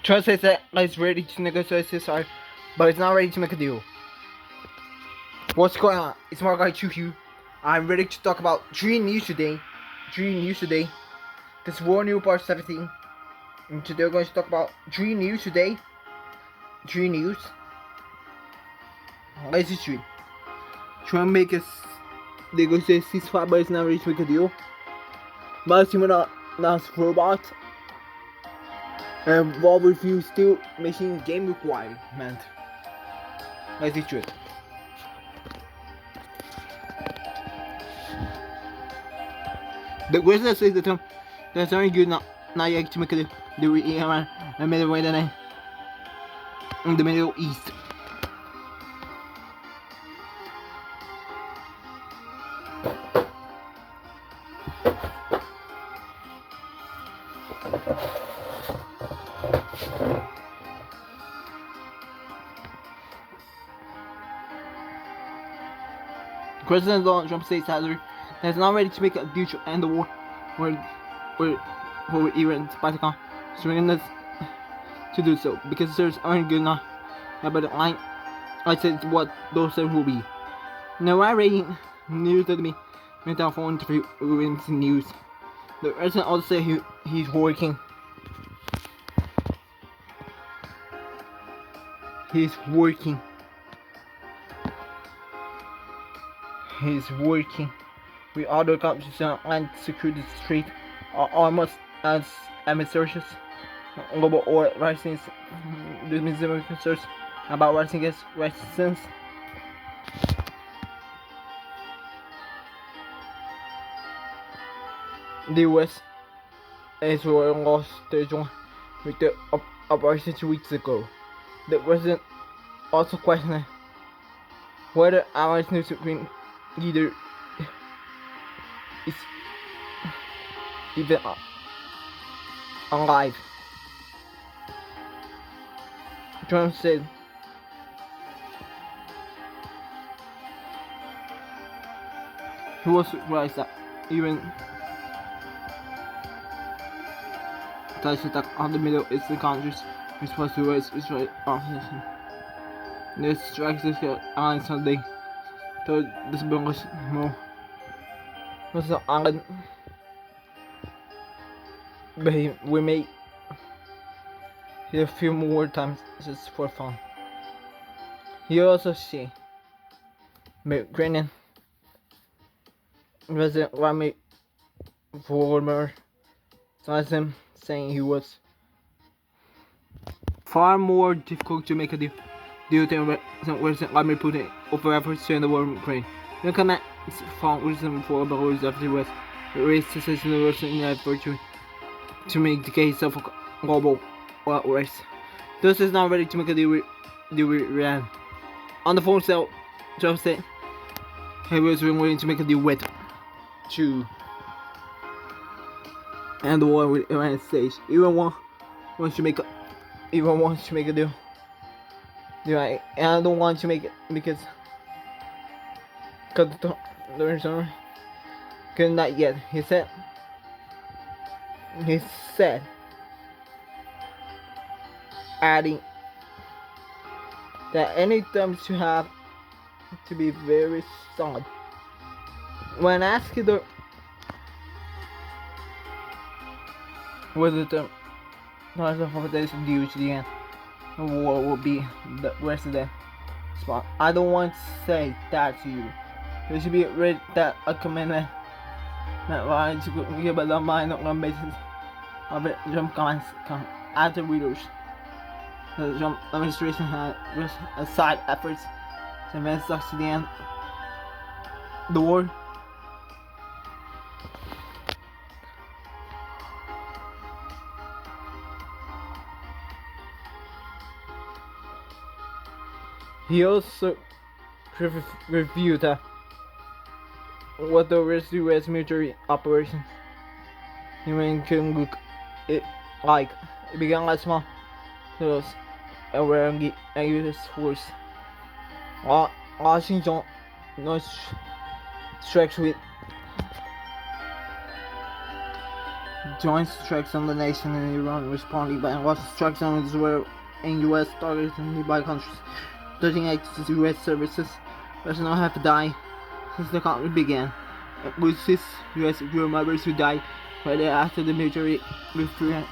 Trump says that it's ready to negotiate ceasefire, but it's not ready to make a deal. What's going on? It's Mark I Choo here. I'm ready to talk about dream news today. This War New Part 17. And today we're going to talk about dream news today. Dream news. Let's just read. Trump make a negotiate ceasefire, but it's not ready to make a deal. Musk announced robot. And Valve reviews still making game requirement. Let's just read. The Wizards says the term that's very good not yet to make a deal with Iran and midway than in the Middle East. President Donald Trump says Saturday that it's not ready to make a deal to end the war with Iran, despite the willingness to do so, because there's aren't good enough. But I said what those will be. Now I read news that me made a phone interview with news. The president also said he's working. He's working with other countries and secure the street almost as administrations global or rising concerns about rising against resistance. The US is lost the joint with the operation 2 weeks ago. The president also questioned whether our new supreme leader is even alive. Trump said he was surprised that even touch attack on the Middle Eastern countries response to Israel opposition. This strikes this on Sunday. So this was more was on we may hit a few more times just for fun. He also said Ukrainian President Vladimir Volodymyr Zelensky saying he was far more difficult to make a deal than President Vladimir Putin over efforts to end the war in Ukraine. The comment found reason for Belarus after the US raised success in the Russian effort to make the case of a global race. Thus is not ready to make a deal with Iran. On the phone cell, Trump said he was willing to make a deal with to end the war with the United States. Iran wants to make a deal. And I don't want to make it because the not yet. He said, adding that any terms to have to be very solid. When asked whether the terms of days due to the end of the war will be the rest of the spot, I don't want to say that to you. There should be read that a commitment that line to give a mind on basis of it. Trump comments after readers. The Trump administration had aside efforts to advance to the end the war. He also reviewed what the rest U.S. military operations can look like. It began last month. So around a U.S. force. Washington no strikes with joint strikes on the nation in Iran, responding by lots of strikes on Israel and U.S. targets in nearby countries. 13 active U.S. services personnel have died since the conflict began. With 6 U.S. crew members who died right after the military refueling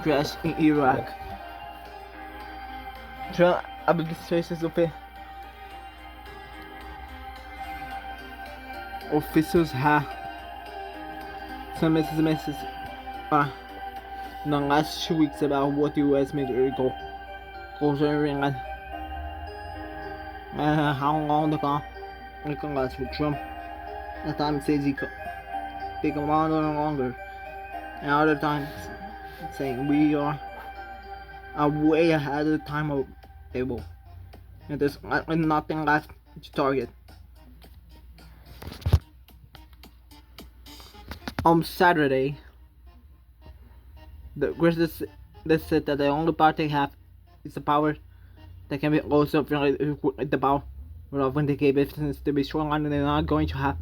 crash in Iraq. Trump administration's officials have some messages in the last 2 weeks about what the U.S. military goals are in Iran and how long the conflict can last with Trump. At times says they can last longer, and other times saying we are way ahead of the timetable, and there's nothing left to target. On Saturday, the Grizzlies said that the only power they have is the power that can be also with the power when they gave evidence to be strong, and they're not going to have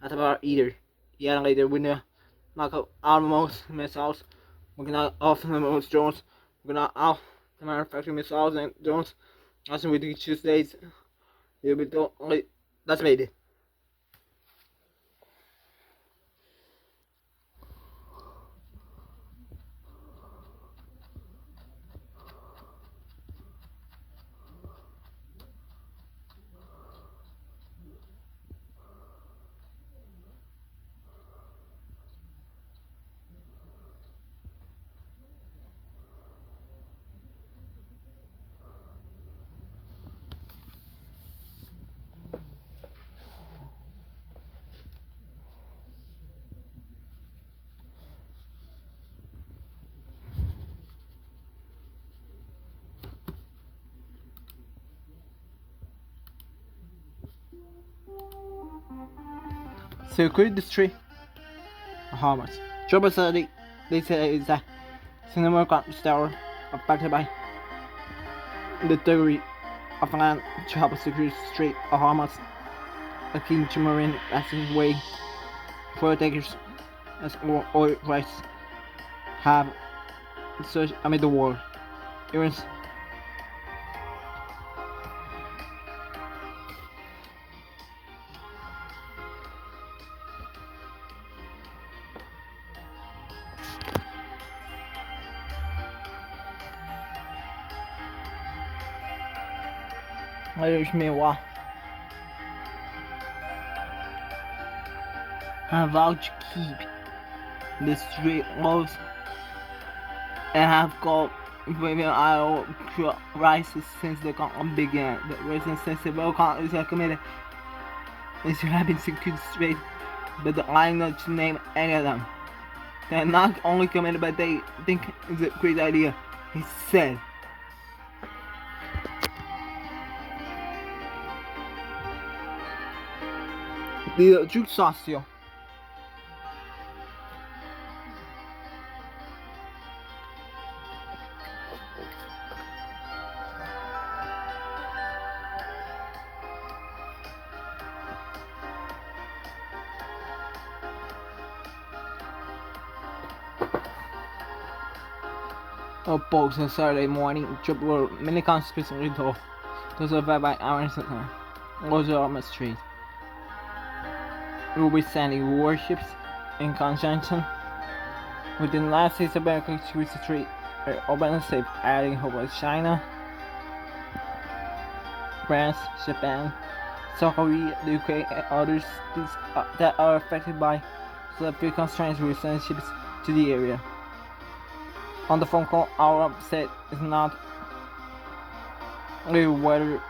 that power either. Yeah, later when they knock out most missiles, we're gonna off the most drones, we're gonna off the manufacturing missiles and drones. As with the Tuesdays, they'll be that's made it. Security District Hamas. Trouble said they say is that cinema campus tower affected by the theory of land to help security District of Hamas, a key to marine passageway for takers as oil prices have surged amid the war. Iran's meanwhile have vowed to keep the street closed and have called women oil crisis since the conflict began. The residents several countries have committed and should have been secured straight, but declining not to name any of them. They're not only committed, but they think it's a great idea, he said. The Duke Social. Post on Saturday morning, triple many conspiracy told to survive by hours and time. Also on the street. We will be sending warships in conjunction with the United States of America to retreat open and safe, adding hope of China, France, Japan, South Korea, the UK, and others that are affected by severe constraints will send ships to the area. On the phone call, our upset is not whether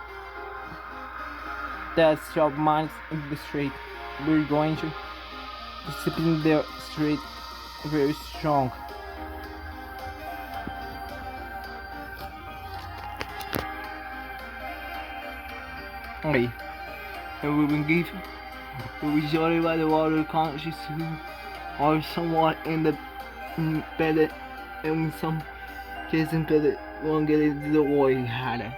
there's job mines in the street. We're going to discipline the street very strong. Okay, and we will give the majority by the water countries who are somewhat embedded, and in some cases embedded won't get into the war he had.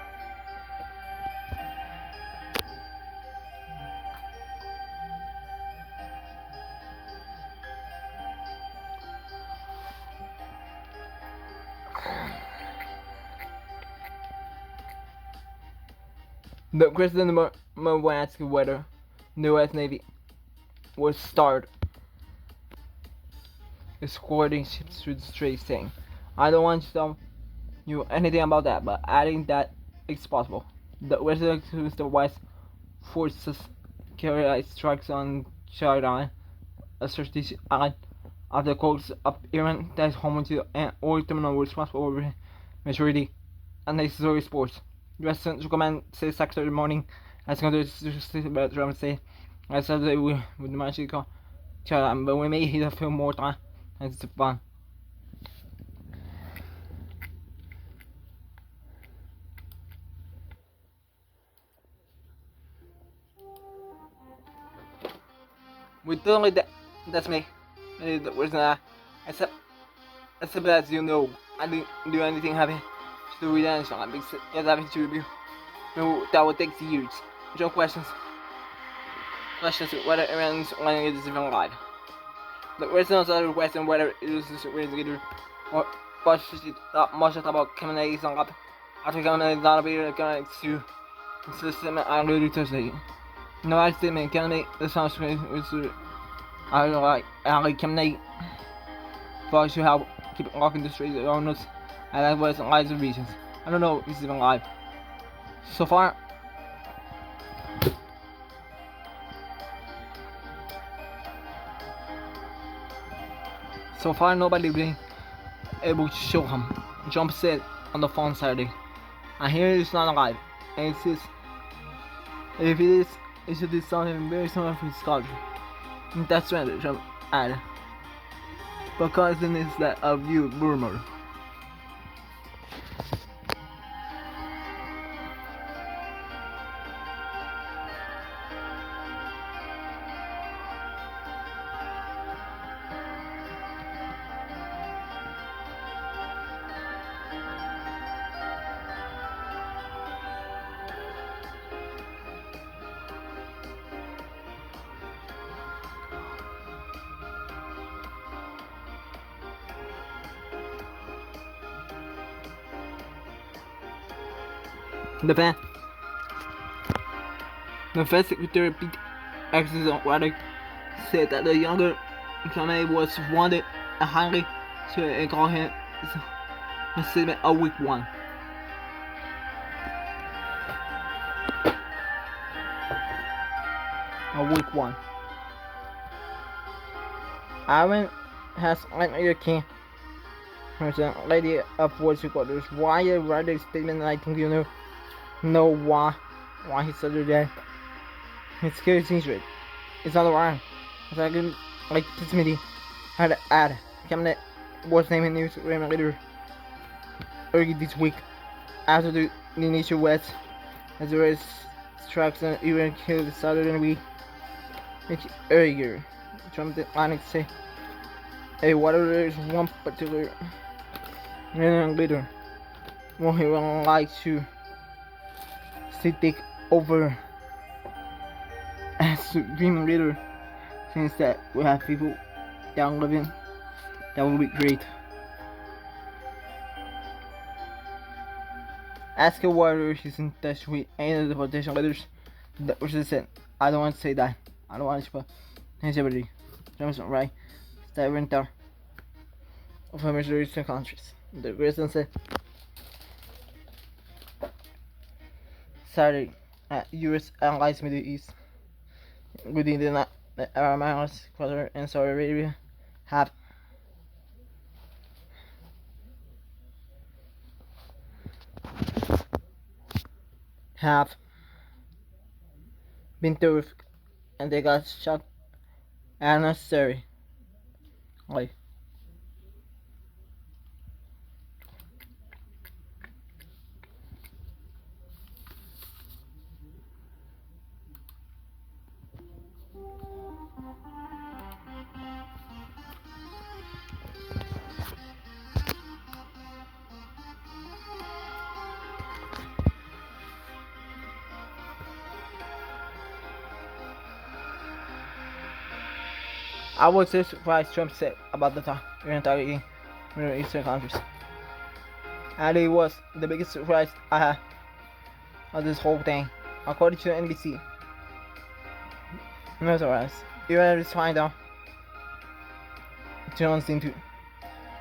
The President will ask whether the U.S. Navy will start escorting ships through the Strait, saying, "I don't want to tell you anything about that, but adding that it's possible. The residents to the West forces carry out strikes on China, a strategic island off the coast of Iran that is home to an oil terminal responsible for majority unnecessary sports. The President's command says Saturday morning as conducted about Trump say I said they would manage to call China, but we may hit a few more time and it's fun." We totally that's me. The reason except as you know, I didn't do anything having to do with anything because having to review. No, that would take years. No questions. Questions whether Iran's landing is even alive. The reasons are question whether it is leader or much about Khamenei is up. After Khamenei is not able to system and really Thursday. No, I statement Khamenei the sounds with I like Khamenei for to help keep walking the streets of owners and that was lies of reasons. I don't know if he's even alive. So far nobody been able to show him. Trump said on the phone Saturday, "I hear he's not alive, and it says if it is, it should be something very similar for his country." And that's when Trump added, "Because then is that of you, rumor." The Fed Secretary Pete Exxon said that the younger Khamenei was wanted and highly to call him a statement a weak one. Iran has an king. President Lady of Voice Recorders. Why a writer statement? I think you know why he said that. It's scary secret. It's not wrong. It's like this meeting had to add. Cabinet was named news leader early this week after the initial West as well as strikes on Iran killed Southern week earlier. Trump declined to say, "Hey, whatever there is one particular leader, won't he would like to take over as supreme leader, since that we have people down living, that would be great." Ask her whether she's in touch with any of the potential leaders. That was said, "I don't want to say that. I don't want to put anybody. Trump's not right. It's the winter of majority countries." The president said Saturday at U.S. allies Middle East, including the Emirates, Qatar, and Saudi Arabia, have been terrific, and they got shot unnecessary. I was surprised Trump said about the Iran targeting Middle Eastern countries. And it was the biggest surprise I had of this whole thing, according to NBC. Nevertheless, even if it's fine though, Jones into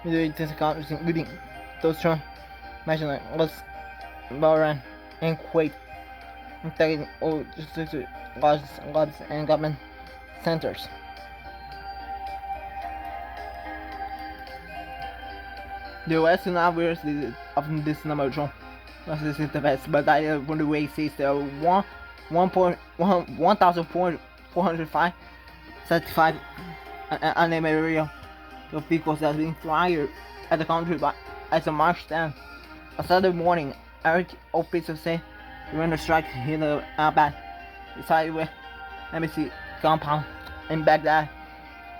the countries including those Trump mentioned like Los Bahrain and Kuwait, attacking all labs and government centers. The US is not aware of this number of Trump. This is the best, but I want to wait says there are 1,405 certified unnamed area of vehicles that have been fired at the country by as of March 10th. On Saturday morning, Eric officials say during the strike hit Al-Bad, beside with embassy compound in Baghdad.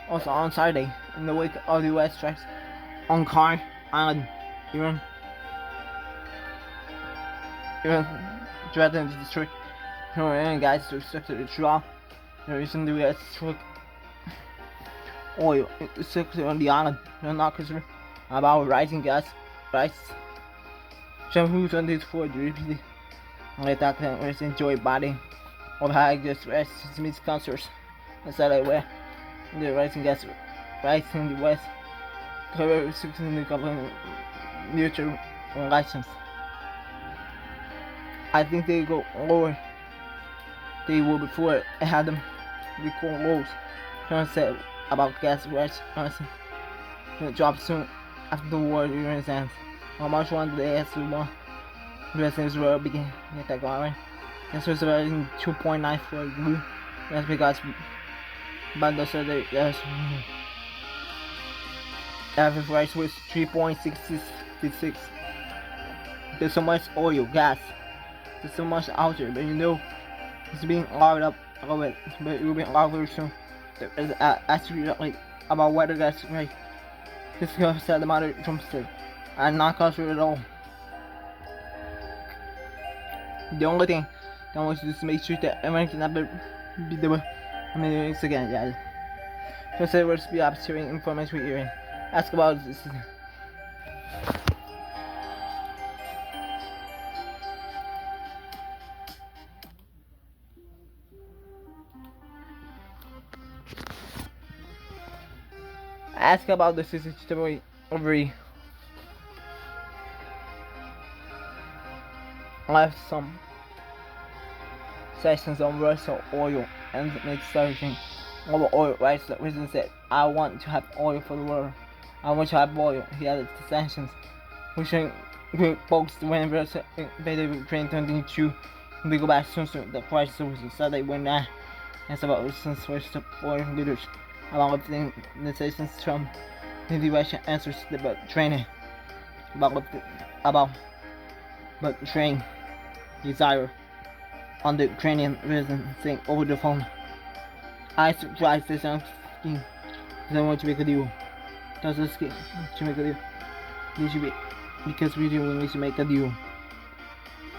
Also on Saturday, in the wake of the US strikes on Kar Island, Iran threatened to destroy Iranian guys to restrict the draw. The reason the US took oil sector on the island. They're not concerned about rising gas prices. Trump who 24 repeatedly attacked President Joe Biden of high gas prices meets concerts on Saturday where the rising gas prices in the West cover restricting the government neutral license. I think they go lower. They were before I had them record lows. Trump said about gas prices will drop soon after the war ends. On March 1, the AS won. President Israel began the attack on Iran. This was rising 2.94 blue. That's because but the survey average price was 3.66. There's so much oil, gas. There's so much out there, but you know it's being locked up a little bit, but it will be locked very soon. There is actually about whether that's right. This guy said the matter Trump said, and not culture at all. The only thing that I want to do is to make sure that everyone can never be the it's again, yeah. So say we're be up sharing information with you. Ask about this. Ask about the CCTV over left some sessions on Russian oil and makes searching over oil rights. The reason said, I want to have oil for the world. I want to have oil. He added the sanctions, which folks when Russia invaded Ukraine 2022. They go back soon. The price was Saturday when I asked about Russia's first foreign leaders. Along with the sessions from the Russian answers about training, about training desire on the Ukrainian resident thing over the phone. I surprised this scheme. They want to make a deal. Does this scheme to make a deal? They should be because we need to make a deal.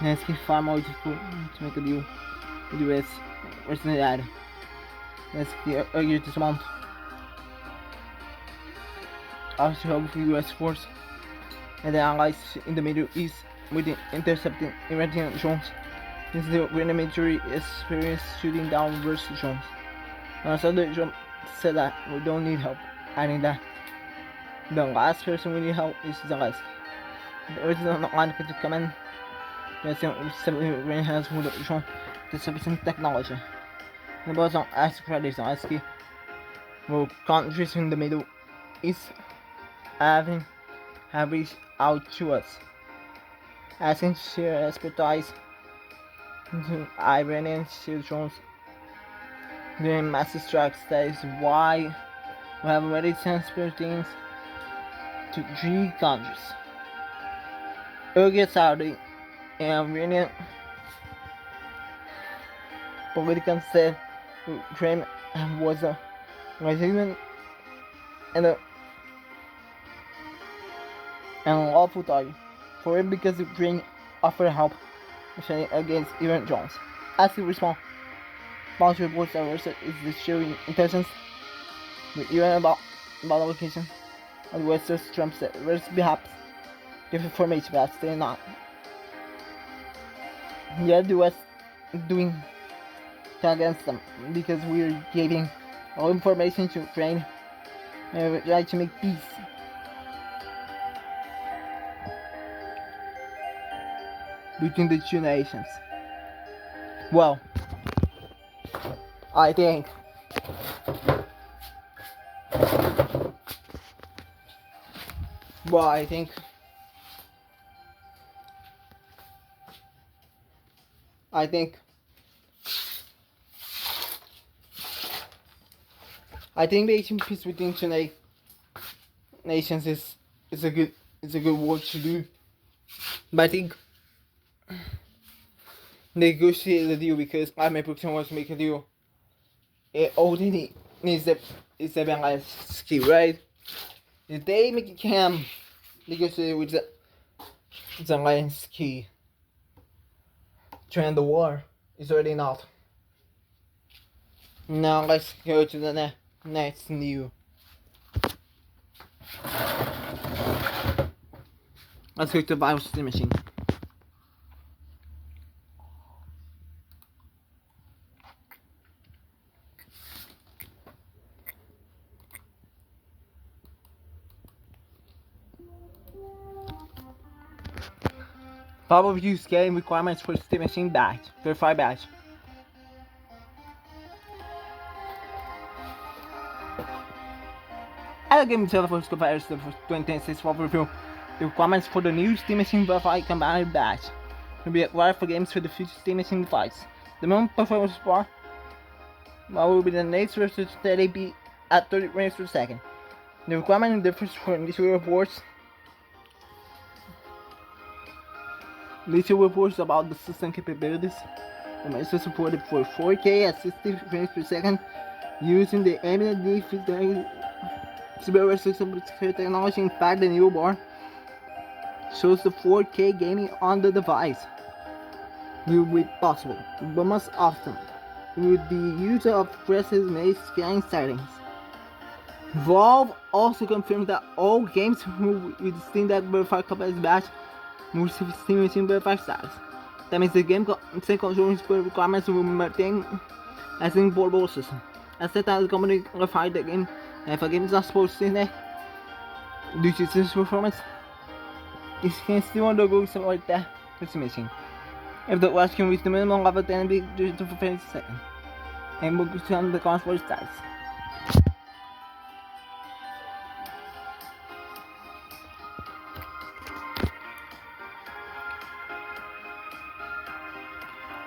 And it's far more difficult to make a deal with the US versus that. Let's get earlier this month. After help with US force and the allies in the Middle East with intercepting Iranian drones. This is the Iranian military experience shooting down Russian drones. Sunday Trump said that we don't need help, adding that the last person we need help is Zelensky. The original line could come in. Iranian has moved Trump to sufficient technology. The boss on ask credit Zelensky will countries in the Middle East have reached out to us, asking to share expertise into Iranian shield drones during massive strikes. That is why we have already sent spare teams to 3 countries. Earlier Saturday, an Iranian politician said Ukraine was a resilient and lawful target for it because Ukraine offered help against Iran drones. As he responds, false reports that Russia is showing intentions with Iran about the location of the West. Trump said, perhaps give information, but they're not. Yeah, the US doing against them because we're giving all information to Ukraine and we're trying to make peace. Between the two nations. Well, I think I think making peace between two nations is a good work to do. But I think negotiate the deal because American wants to make a deal. It only needs the Zelensky, right? If they can negotiate with Zelensky to end the war, it's already not. Now let's go to the next news. Let's go to the virus machine. Power use game requirements for Steam Machine badge. Verify badge. Hello Game Telephone Virus 2026 for review. The requirements for the new Steam Machine Verify combined badge will be required for games for the future Steam Machine device. The minimum performance bar will be the next versus steady be at 30 frames per second. The requirement differs for initial reports. Initial reports about the system capabilities. The machine is supported for 4K at 60 frames per second using the AMD Ceasefire system technology. In fact, the new bar shows the 4K gaming on the device will be possible, but most often with the use of presses made scanning settings. Valve also confirms that all games with Steam Deck Verified Compatibility badge will receive Steam Machine Verified status. That means the game same control requirements will be maintained as an portable system. As set as the company verified the game, and if a game is not supposed to stay due to its performance, it can still undergo something like that with the machine. If the watch can reach the minimum level 10 bit during the frames per second, and will return the console status.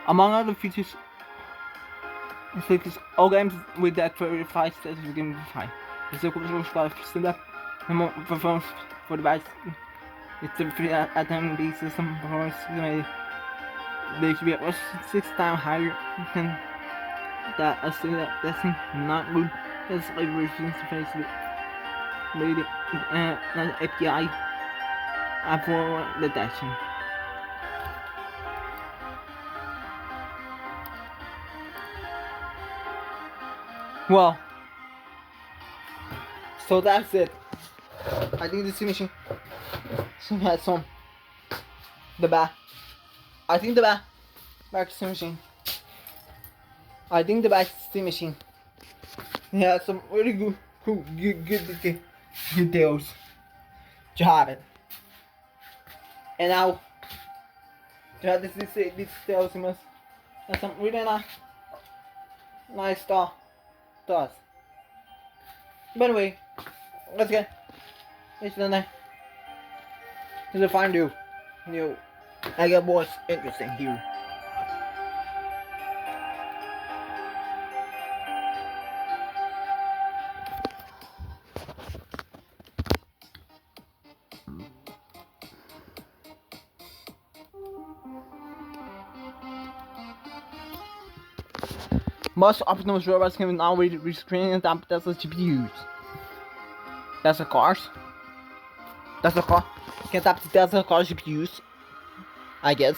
Among other features, all games with that verified status will be verified. The circle for Steam Deck performance for the device. It's a free AMD system performance estimated. They should be at least 6 times higher than that a Steam Deck testing not good. That's like version interface with API for detection. Well, so that's it. I think the Steam Machine has some back Steam Machine. I think the back Steam Machine has some really good details to have it. And now to have this details, you must have some really nice stuff. But anyway, let's get into the find new. I got what's interesting here. Most Optimus robots can now rescreen and dump Tesla's GPUs. Tesla cars can tap the Tesla cars GPUs, I guess.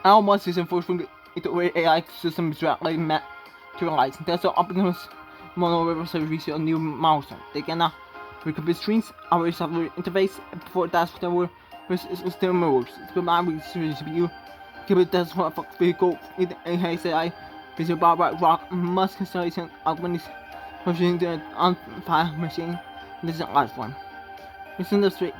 Now Musk is enforcing into AI systems directly materialized. Tesla Optimus mono reverse reach a new milestone. They can now recompute strings, our software interface, before that's what they were, is still moves. It's good man with CPU. Keep it that's what fuck vehicle with HES, with your bar rock, Musk installation, augmented machine, the on-fire machine. This is an art form. It's industry.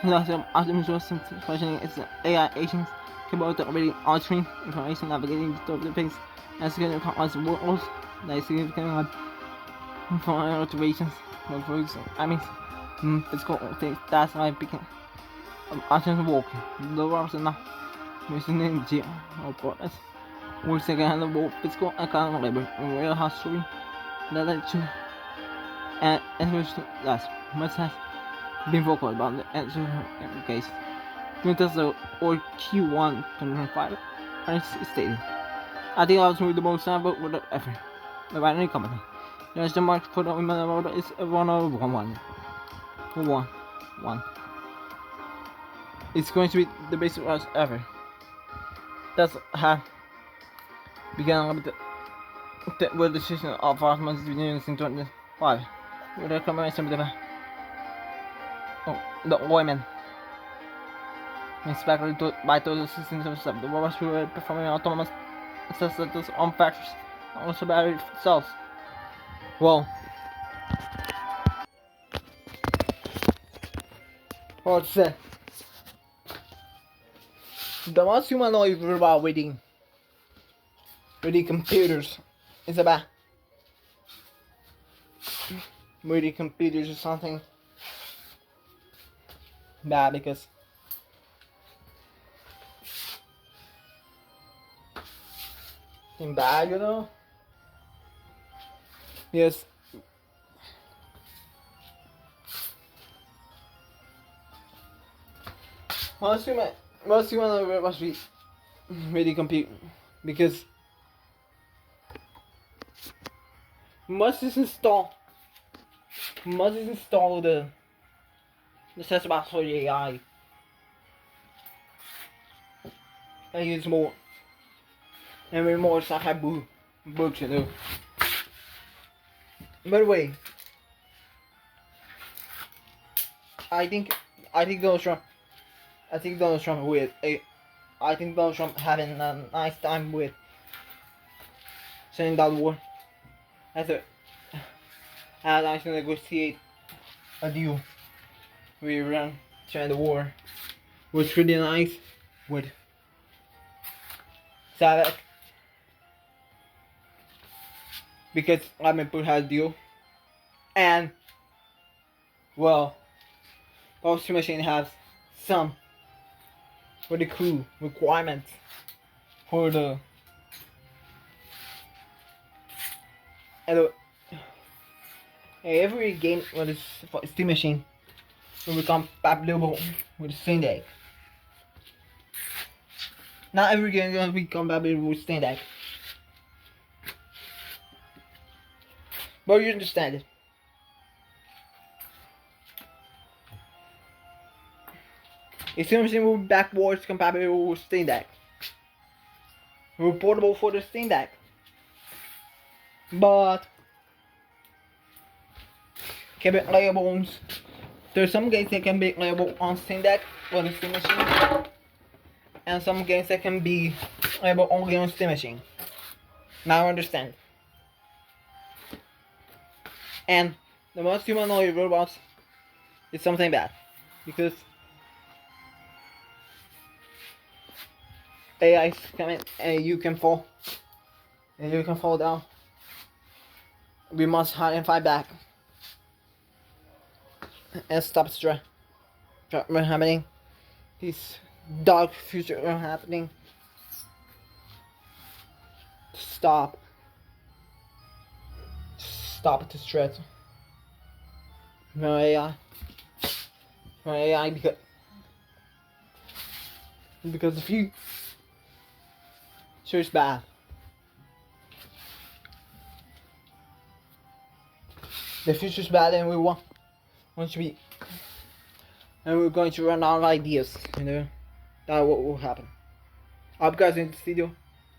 Lots of Optimus was questioning its AI agents capable of reading on-screen information, navigating the page, and scanning complex worlds that is significant for alterations. For example, I mean, physical things that's why became Optimus walking. The robots are now missing in jail or progress. We're second hand both physical and economic labor in real history that led to and last much has been vocal about the answer case. Tesla or Q1 2025 and it's stated. I think I was the most sample with the effort. The binary company. There's the mark for the women about is a 101. It's going to be the basic rush ever. That's how began with the decision of 5 months in 2025. With the combination with the women. Inspected by total systems of stuff. The robots were performing autonomous access on factors and also battery cells. Well, what's that? The most humanoid robot reading computers is about reading computers or something bad because in bad, you know. Yes. Most human must be really compute because must install the accessible for the AI and use more and more stuff have books, you know. By the way, I think Donald Trump having a nice time with saying that war as I to negotiate a deal with Iran to end the war, was really nice with Savak because Put has a deal and well Post Machine has some pretty cool requirements for the every game with the Steam Machine will become compatible with the Steam Deck. Not every game is going to be compatible with Steam Deck, but you understand it. The Steam Machine will be backwards compatible with Steam Deck. Portable for the Steam Deck. But can be playable. There's some games that can be playable on Steam Deck or the Steam Machine, and some games that can be playable only on Steam Machine. Now I understand. And the most humanoid robots is something bad because AI's coming and you can fall down. We must hide and fight back and stop stress from happening. This dark future from happening. Stop the stress from AI. Because the future is bad. The future's bad and we want to be, and we're going to run out of ideas, you know. That's what will happen. I hope you guys enjoyed this video.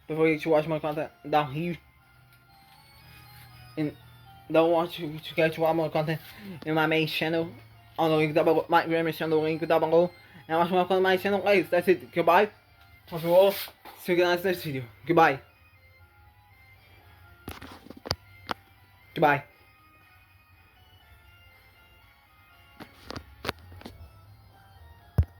Don't forget to watch my content down here. and don't want to get to more content in my main channel. On the link down below, my main channel link down below. And watch more content on my channel, guys. That's it. Goodbye. Hope you all. See you guys next video. Goodbye. Goodbye.